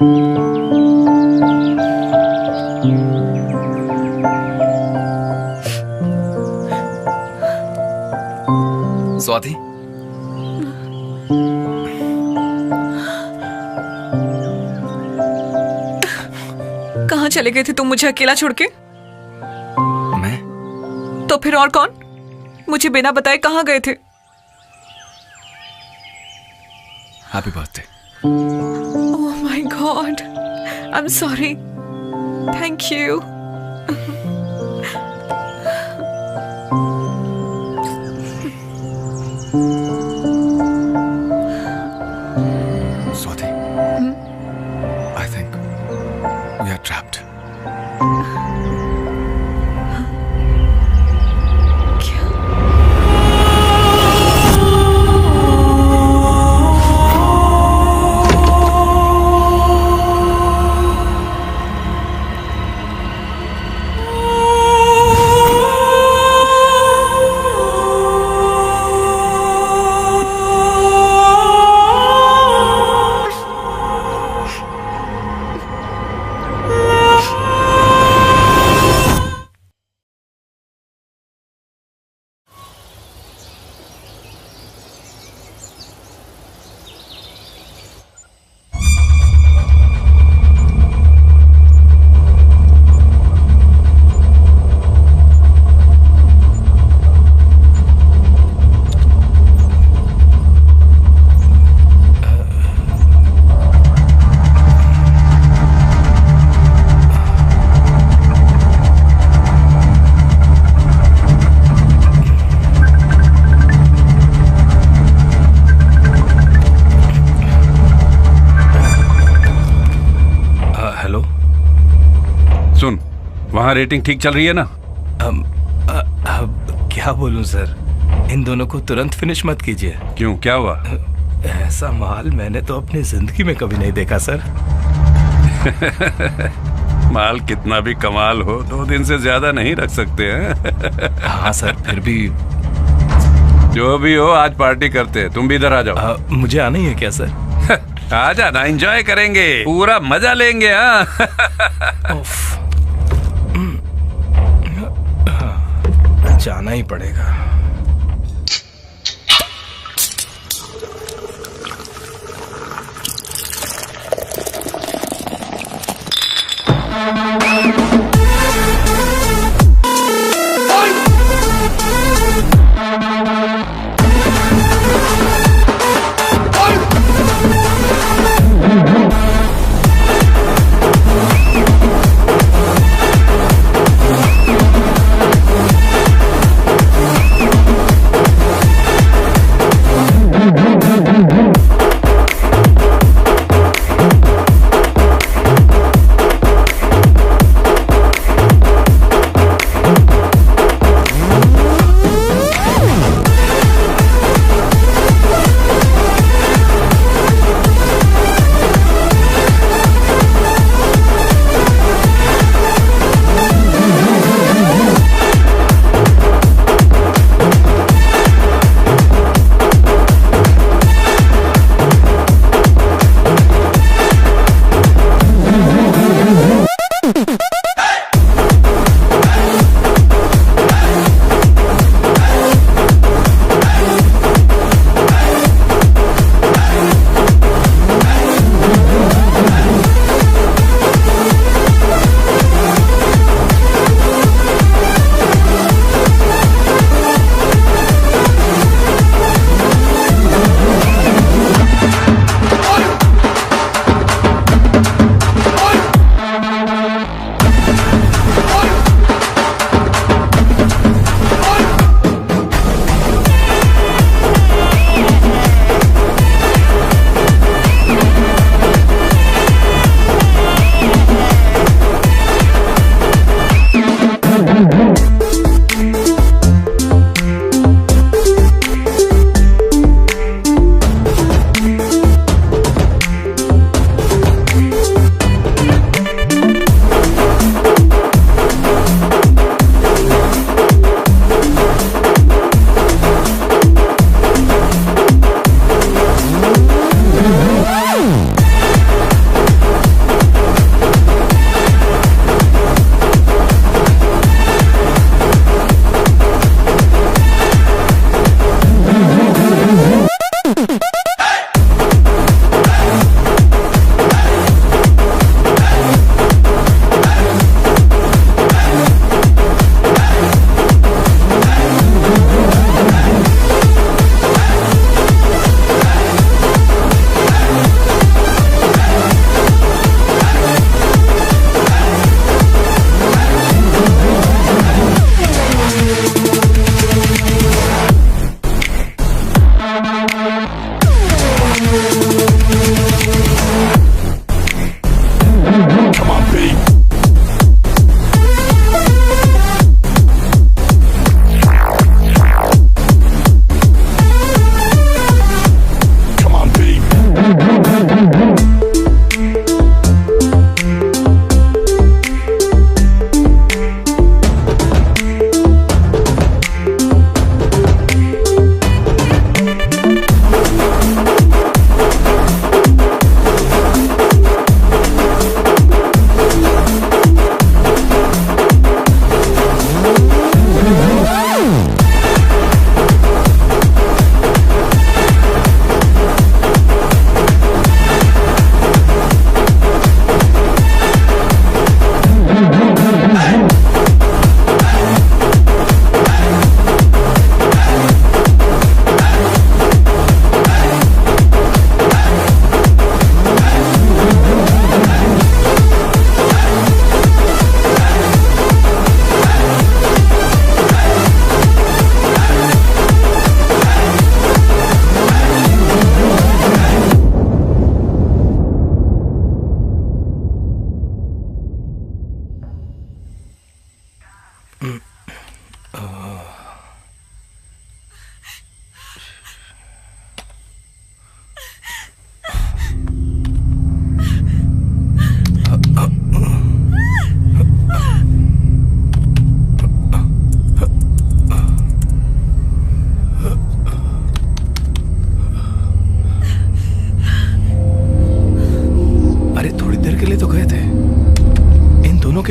स्वाति, कहाँ चले गए थे तुम मुझे अकेला छोड़ के? मैं तो फिर और कौन? मुझे बिना बताए कहाँ गए थे? Happy birthday. Oh my God, I am sorry. Thank you. Swati, I think we are trapped. सुन, वहाँ रेटिंग ठीक चल रही है ना? अब क्या बोलूं सर, इन दोनों को तुरंत फिनिश मत कीजिए। क्यों, क्या हुआ? ऐसा माल मैंने तो अपनी जिंदगी में कभी नहीं देखा सर। माल कितना भी कमाल हो, 2 दिन से ज्यादा नहीं रख सकते हैं। हाँ सर, फिर भी जो भी हो, आज पार्टी करते हैं। तुम भी इधर आ जाओ। मुझे आना ही है क्या सर? आ जाना, एंजॉय करेंगे, पूरा मजा लेंगे। हाँ जाना ही पड़ेगा।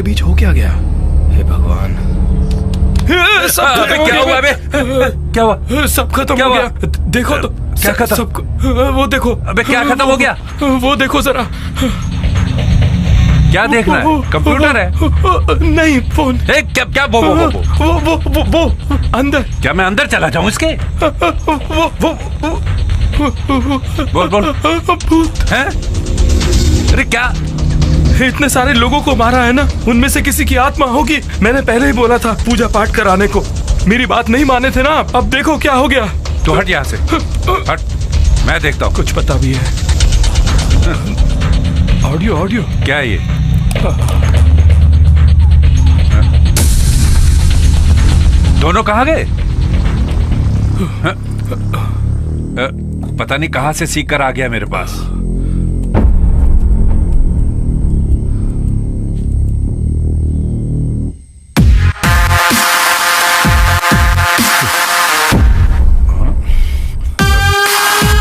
के बीच हो क्या गया? हे भगवान, सब क्या हुआ? अबे क्या हुआ? सब खत्म हो गया। देखो तो क्या खत्म? सब वो देखो। अबे क्या खत्म हो गया? वो देखो जरा। क्या देखना है? कंप्यूटर है? नहीं, फोन। क्या वो अंदर। क्या मैं अंदर चला जाऊं इसके? बोल भूत है? अरे क्या? इतने सारे लोगों को मारा है ना, उनमें से किसी की आत्मा होगी। मैंने पहले ही बोला था पूजा पाठ कराने को, मेरी बात नहीं माने थे ना। अब देखो क्या हो गया। तो हट यहाँ से, हट, मैं देखता हूँ। कुछ पता भी है। ऑडियो क्या है ये? दोनों कहाँ गए? पता नहीं कहाँ से सीख कर आ गया मेरे पास।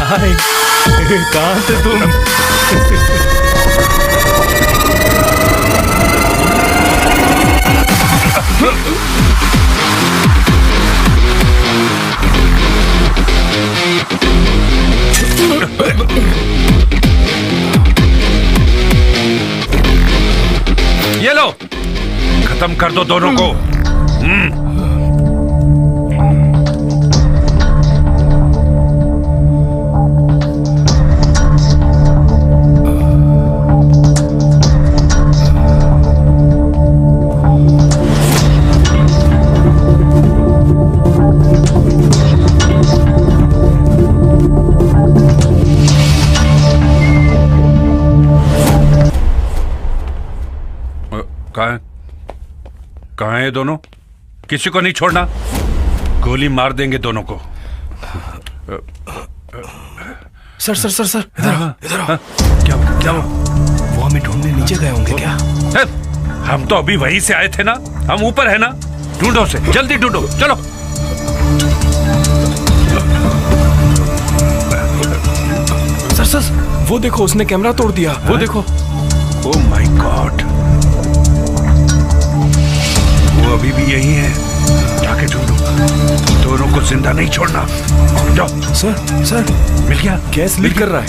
हाय, कहाँ थे तुम? ये लो, खत्म कर दो दोनों को। कहाँ है दोनों? किसी को नहीं छोड़ना, गोली मार देंगे दोनों को। सर इधर आओ। क्या वो हमें ढूंढने नीचे गए होंगे क्या? हम तो अभी वहीं से आए थे ना, हम ऊपर है ना। ढूंढो से, जल्दी ढूंढो, चलो। सर वो देखो, उसने कैमरा तोड़ दिया। वो देखो। ओह माय गॉड, वो अभी भी यही है। जाके ढूंढो, दोनों को जिंदा नहीं छोड़ना। जाओ। सर मिल गया? गैस लीक कर रहा है।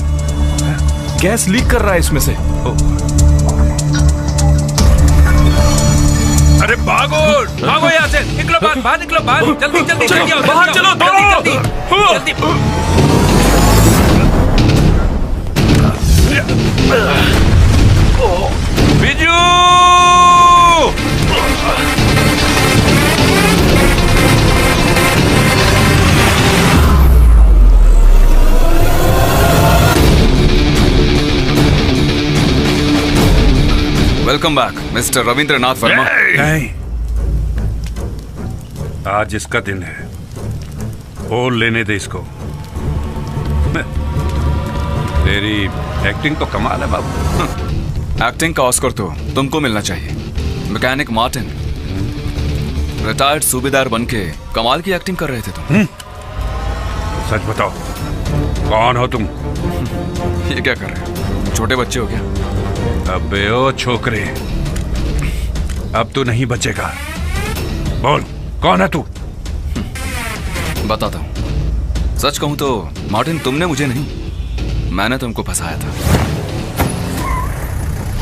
गैस लीक कर रहा है इसमें से। अरे भागो यहाँ से, निकलो बाहर निकलो, बाहर जल्दी बाहर चलो, जल्दी। Biju! Welcome back mister Rabindranath Verma. नहीं, आज इसका दिन है, बोल लेने दे इसको। तेरी एक्टिंग तो कमाल है बाबू। एक्टिंग का ऑस्कर तो तुमको मिलना चाहिए। मैकेनिक मार्टिन, रिटायर्ड सूबेदार बनके कमाल की एक्टिंग कर रहे थे तुम। सच बताओ, कौन हो तुम? ये क्या कर रहे हो? छोटे बच्चे हो क्या? अबे ओ छोकरे, अब तू नहीं बचेगा। बोल, कौन है तू? बताता हूँ। सच कहूँ तो मार्टिन, तुमने मुझे नहीं, मैंने तुमको फंसाया था।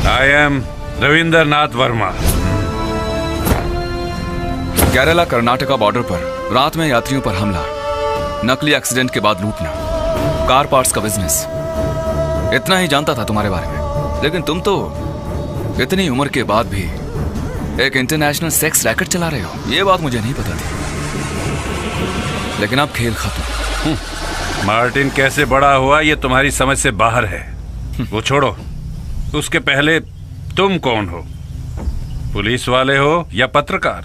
I am Rabindranath Verma. Kerala Karnataka border पर रात में यात्रियों पर हमला, नकली एक्सीडेंट के बाद लूटना, कार पार्ट्स का बिजनेस, इतना ही जानता था तुम्हारे बारे में। लेकिन तुम तो इतनी उम्र के बाद भी एक इंटरनेशनल सेक्स रैकेट चला रहे हो, ये बात मुझे नहीं पता थी। लेकिन अब खेल खत्म। मार्टिन कैसे बड़ा हुआ ये तुम्हारी समझ से बाहर है। वो छोड़ो, उसके पहले तुम कौन हो? पुलिस वाले हो या पत्रकार?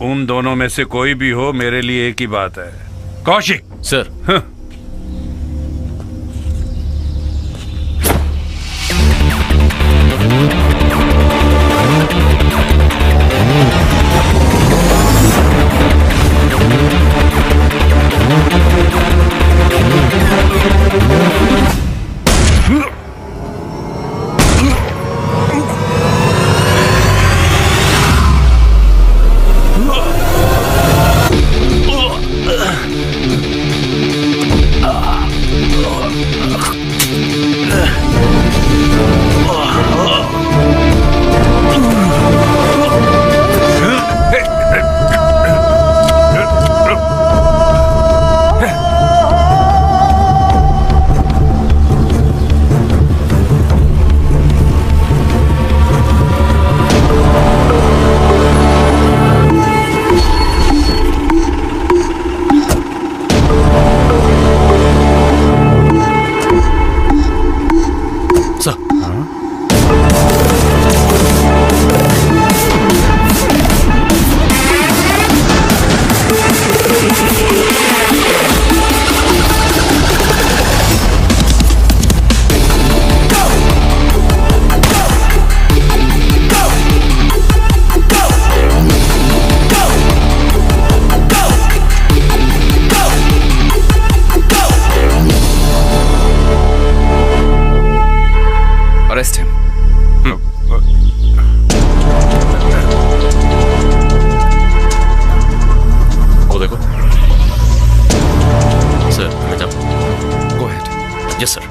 उन दोनों में से कोई भी हो, मेरे लिए एक ही बात है। Kaushik sir. Yes sir.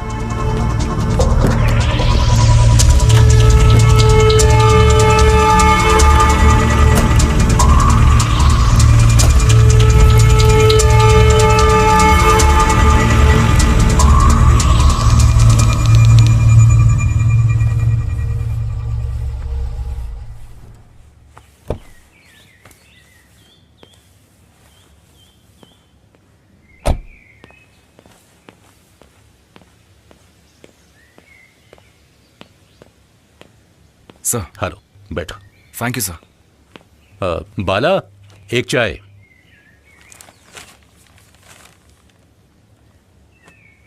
Sir. Hello, बैठो। Thank you sir. बाला, एक चाय।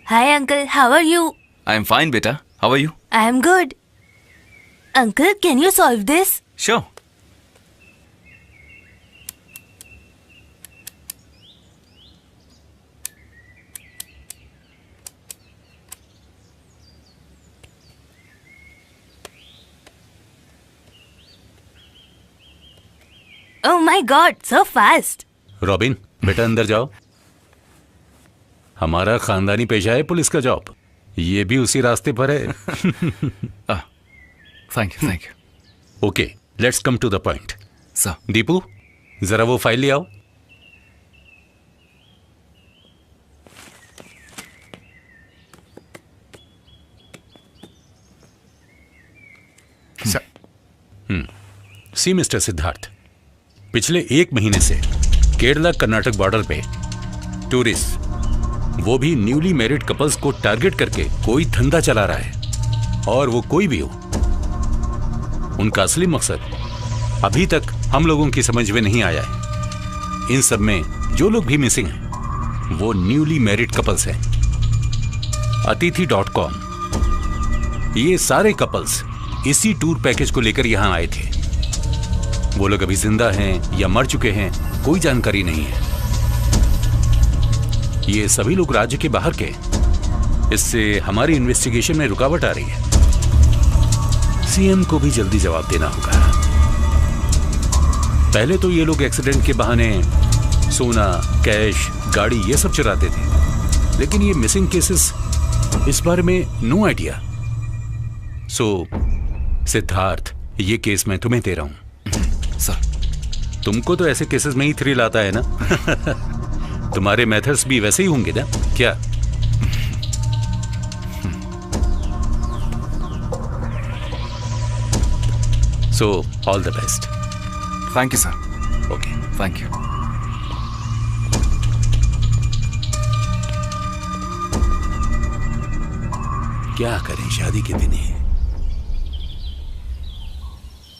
Hi uncle, how are you? I am fine बेटा, how are you? I am good. Uncle, can you solve this? Sure. Oh my god, so fast. Robin, बेटा अंदर जाओ। हमारा खानदानी पेशा है पुलिस का जॉब, ये भी उसी रास्ते पर है। Thank you, thank you. Okay, let's come to the point. Sir. Deepu, जरा वो फाइल ले आओ। सी मिस्टर सिद्धार्थ, पिछले 1 महीने से केरला कर्नाटक बॉर्डर पे टूरिस्ट, वो भी न्यूली मैरिड कपल्स को टारगेट करके कोई धंधा चला रहा है। और वो कोई भी हो, उनका असली मकसद अभी तक हम लोगों की समझ में नहीं आया है। इन सब में जो लोग भी मिसिंग हैं वो न्यूली मैरिड कपल्स हैं। Atithi.com, ये सारे कपल्स इसी टूर पैकेज को लेकर यहां आए थे। वो लोग अभी जिंदा हैं या मर चुके हैं, कोई जानकारी नहीं है। ये सभी लोग राज्य के बाहर के, इससे हमारी इन्वेस्टिगेशन में रुकावट आ रही है। सीएम को भी जल्दी जवाब देना होगा। पहले तो ये लोग एक्सीडेंट के बहाने सोना, कैश, गाड़ी ये सब चुराते थे, लेकिन ये मिसिंग केसेस, इस बारे में नो आइडिया। सो सिद्धार्थ, ये केस मैं तुम्हें दे रहा हूं। सर। तुमको तो ऐसे केसेस में ही थ्रिल आता है ना? तुम्हारे मेथड्स भी वैसे ही होंगे ना क्या? So all the best. Thank you sir. Okay, thank you. क्या करें, शादी के दिन ही।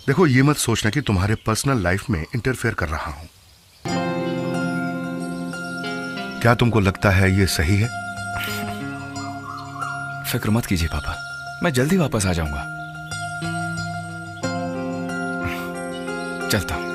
देखो, ये मत सोचना कि तुम्हारे पर्सनल लाइफ में इंटरफेयर कर रहा हूं। क्या तुमको लगता है ये सही है? फिक्र मत कीजिए पापा, मैं जल्दी वापस आ जाऊंगा। चलता हूं।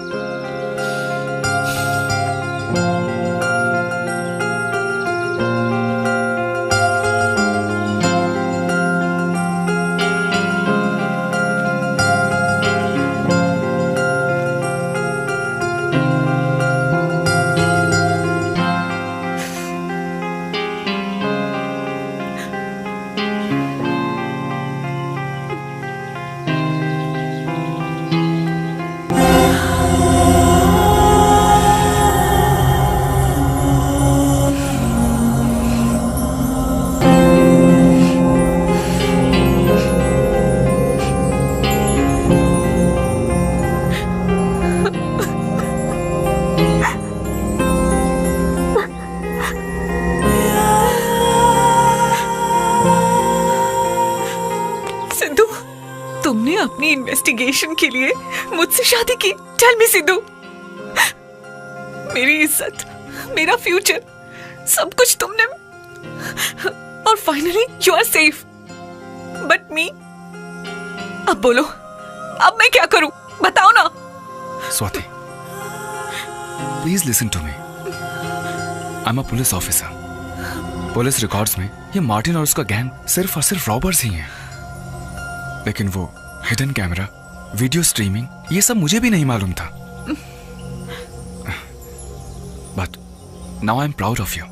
अपनी इन्वेस्टिगेशन के लिए मुझसे शादी की। टेल मी सिद्धू, मेरी इज्जत, मेरा फ्यूचर, सब कुछ तुमने, और finally you are safe, but me. अब बोलो, अब मैं क्या करूं, बताओ ना। Swati, please listen to me. I am a police officer. Police records में ये मार्टिन और उसका गैंग सिर्फ और सिर्फ रॉबर्स ही हैं। लेकिन वो हिडन कैमरा, वीडियो स्ट्रीमिंग, ये सब मुझे भी नहीं मालूम था। But now I am proud of you,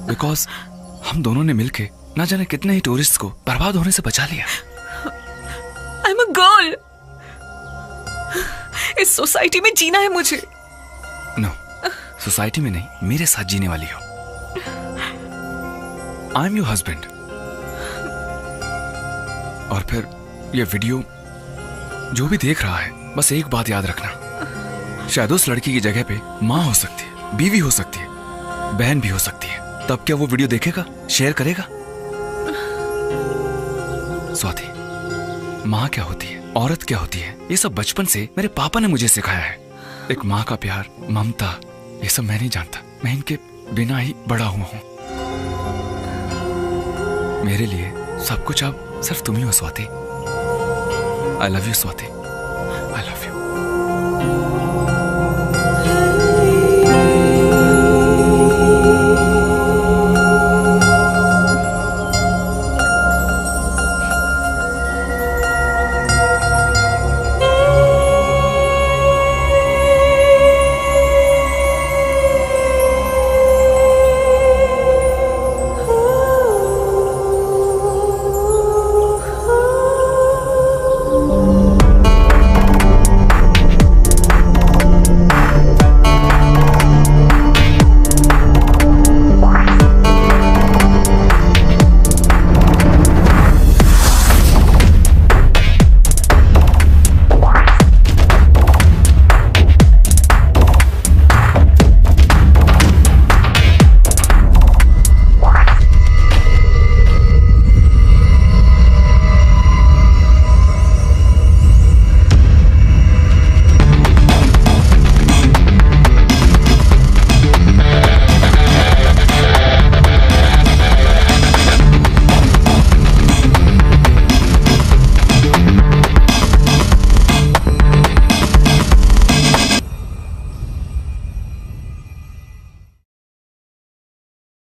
because हम दोनों ने मिलके ना जाने कितने ही टूरिस्ट को बर्बाद होने से बचा लिया। आई एम अ गर्ल। इस सोसाइटी में जीना है मुझे। नो, सोसाइटी में नहीं, मेरे साथ जीने वाली हो। I am your husband. और फिर ये वीडियो जो भी देख रहा है, बस एक बात याद रखना, शायद उस लड़की की जगह पे माँ हो सकती है, बीवी हो सकती है, बहन भी हो सकती है। तब क्या वो वीडियो देखेगा, शेयर करेगा? स्वाति, माँ क्या होती है, औरत क्या होती है, ये सब बचपन से मेरे पापा ने मुझे सिखाया है। एक माँ का प्यार, ममता, ये सब मैं नहीं जानता। मैं इनके बिना ही बड़ा हुआ हूं। मेरे लिए सब कुछ अब सिर्फ तुम ही हो Swati. I love you Swati.